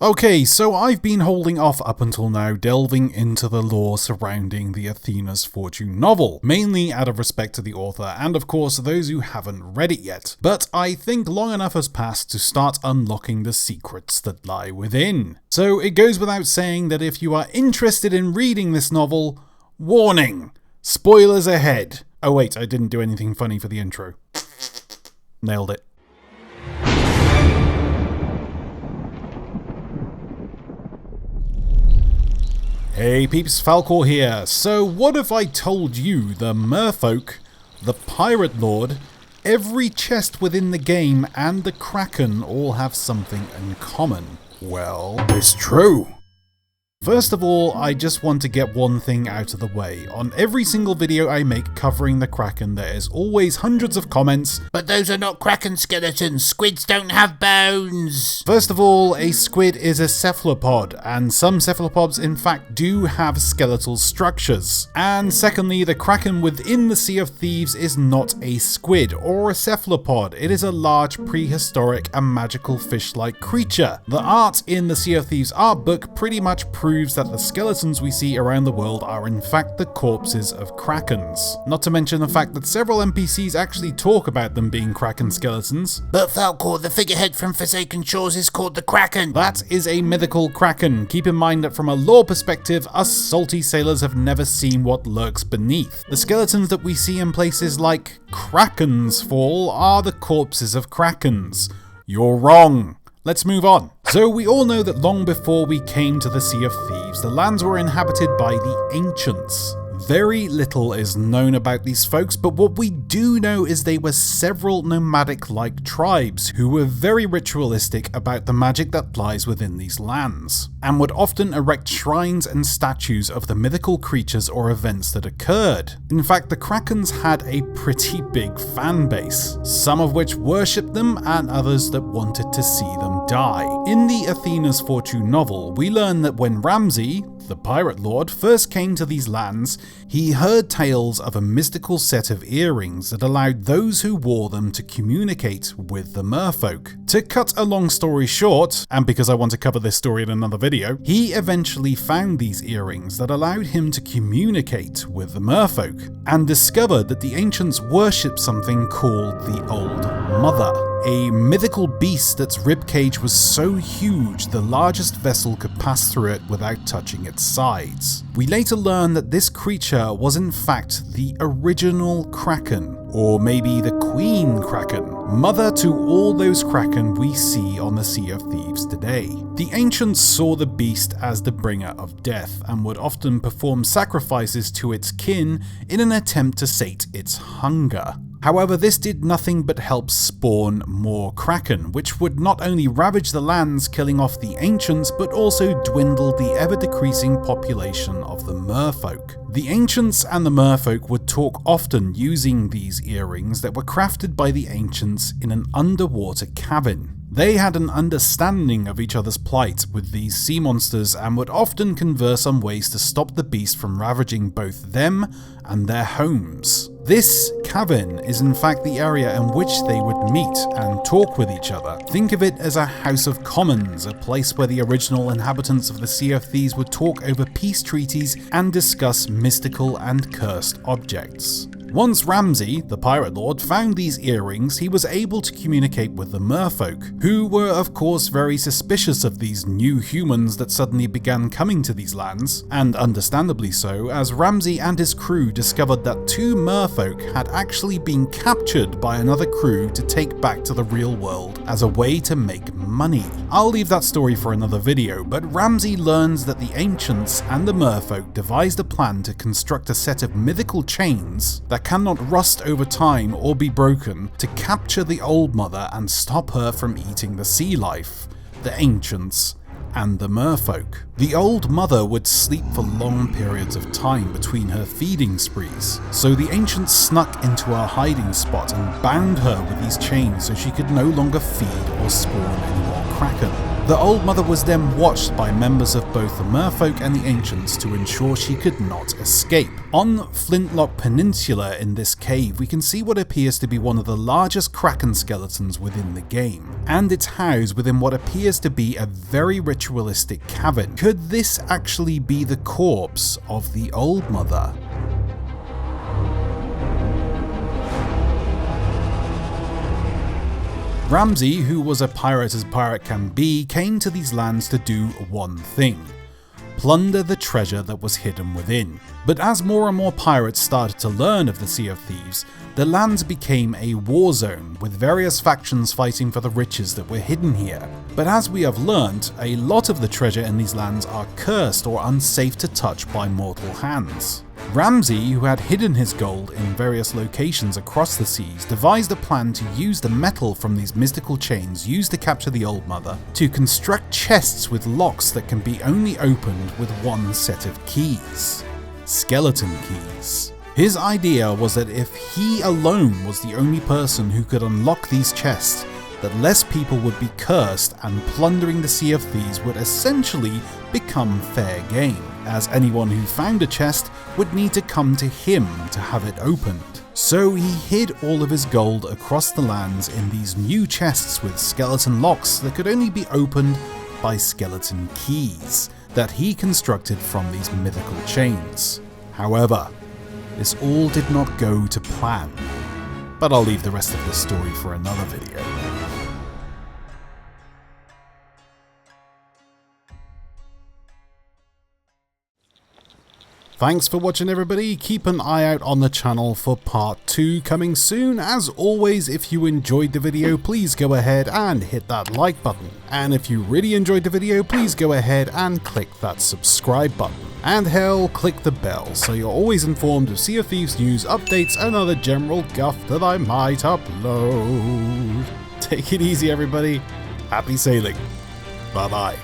Okay, so I've been holding off up until now delving into the lore surrounding the Athena's Fortune novel, mainly out of respect to the author and of course those who haven't read it yet. But I think long enough has passed to start unlocking the secrets that lie within. So it goes without saying that if you are interested in reading this novel, warning! Spoilers ahead! Oh wait, I didn't do anything funny for the intro. Nailed it. Hey peeps, Falcore here. So what if I told you the merfolk, the pirate lord, every chest within the game and the Kraken all have something in common? Well, it's true. First of all, I just want to get one thing out of the way. On every single video I make covering the Kraken, there is always hundreds of comments, "But those are not Kraken skeletons, squids don't have bones." First of all, a squid is a cephalopod, and some cephalopods in fact do have skeletal structures. And secondly, the Kraken within the Sea of Thieves is not a squid or a cephalopod, it is a large prehistoric and magical fish-like creature. The art in the Sea of Thieves art book pretty much proves that the skeletons we see around the world are in fact the corpses of Krakens. Not to mention the fact that several NPCs actually talk about them being Kraken skeletons. But Falcore, the figurehead from Forsaken Shores, is called the Kraken. That is a mythical Kraken. Keep in mind that from a lore perspective, us salty sailors have never seen what lurks beneath. The skeletons that we see in places like Kraken's Fall are the corpses of Krakens. You're wrong. Let's move on. So we all know that long before we came to the Sea of Thieves, the lands were inhabited by the ancients. Very little is known about these folks, but what we do know is they were several nomadic-like tribes who were very ritualistic about the magic that lies within these lands, and would often erect shrines and statues of the mythical creatures or events that occurred. In fact, the Krakens had a pretty big fan base, some of which worshipped them and others that wanted to see them die. In the Athena's Fortune novel, we learn that when Ramsay, the pirate lord, first came to these lands, he heard tales of a mystical set of earrings that allowed those who wore them to communicate with the merfolk. To cut a long story short, and because I want to cover this story in another video, he eventually found these earrings that allowed him to communicate with the merfolk, and discovered that the ancients worshipped something called the Old Mother. A mythical beast that's ribcage was so huge the largest vessel could pass through it without touching its sides. We later learn that this creature was in fact the original Kraken, or maybe the Queen Kraken, mother to all those Kraken we see on the Sea of Thieves today. The ancients saw the beast as the bringer of death and would often perform sacrifices to its kin in an attempt to sate its hunger. However, this did nothing but help spawn more Kraken, which would not only ravage the lands, killing off the ancients, but also dwindle the ever-decreasing population of the merfolk. The ancients and the merfolk would talk often using these earrings that were crafted by the ancients in an underwater cabin. They had an understanding of each other's plight with these sea monsters and would often converse on ways to stop the beast from ravaging both them and their homes. This cabin is in fact the area in which they would meet and talk with each other. Think of it as a House of Commons, a place where the original inhabitants of the Sea of Thieves would talk over peace treaties and discuss mystical and cursed objects. Once Ramsay, the pirate lord, found these earrings, he was able to communicate with the merfolk, who were of course very suspicious of these new humans that suddenly began coming to these lands, and understandably so, as Ramsay and his crew discovered that two merfolk had actually been captured by another crew to take back to the real world as a way to make money. I'll leave that story for another video, but Ramsay learns that the ancients and the merfolk devised a plan to construct a set of mythical chains that cannot rust over time or be broken to capture the Old Mother and stop her from eating the sea life, the ancients, and the merfolk. The Old Mother would sleep for long periods of time between her feeding sprees, so the ancients snuck into her hiding spot and bound her with these chains so she could no longer feed or spawn any more Kraken. The Old Mother was then watched by members of both the merfolk and the ancients to ensure she could not escape. On Flintlock Peninsula in this cave, we can see what appears to be one of the largest Kraken skeletons within the game, and it's housed within what appears to be a very ritualistic cavern. Could this actually be the corpse of the Old Mother? Ramsay, who was a pirate as pirate can be, came to these lands to do one thing: plunder the treasure that was hidden within. But as more and more pirates started to learn of the Sea of Thieves, the lands became a war zone, with various factions fighting for the riches that were hidden here. But as we have learnt, a lot of the treasure in these lands are cursed or unsafe to touch by mortal hands. Ramsay, who had hidden his gold in various locations across the seas, devised a plan to use the metal from these mystical chains used to capture the Old Mother to construct chests with locks that can be only opened with one set of keys: skeleton keys. His idea was that if he alone was the only person who could unlock these chests, that less people would be cursed and plundering the Sea of Thieves would essentially become fair game, as anyone who found a chest would need to come to him to have it opened. So he hid all of his gold across the lands in these new chests with skeleton locks that could only be opened by skeleton keys that he constructed from these mythical chains. However, this all did not go to plan, but I'll leave the rest of the story for another video. Thanks for watching everybody, keep an eye out on the channel for part 2 coming soon. As always, if you enjoyed the video, please go ahead and hit that like button. And if you really enjoyed the video, please go ahead and click that subscribe button. And hell, click the bell so you're always informed of Sea of Thieves news, updates and other general guff that I might upload. Take it easy everybody, happy sailing, bye bye.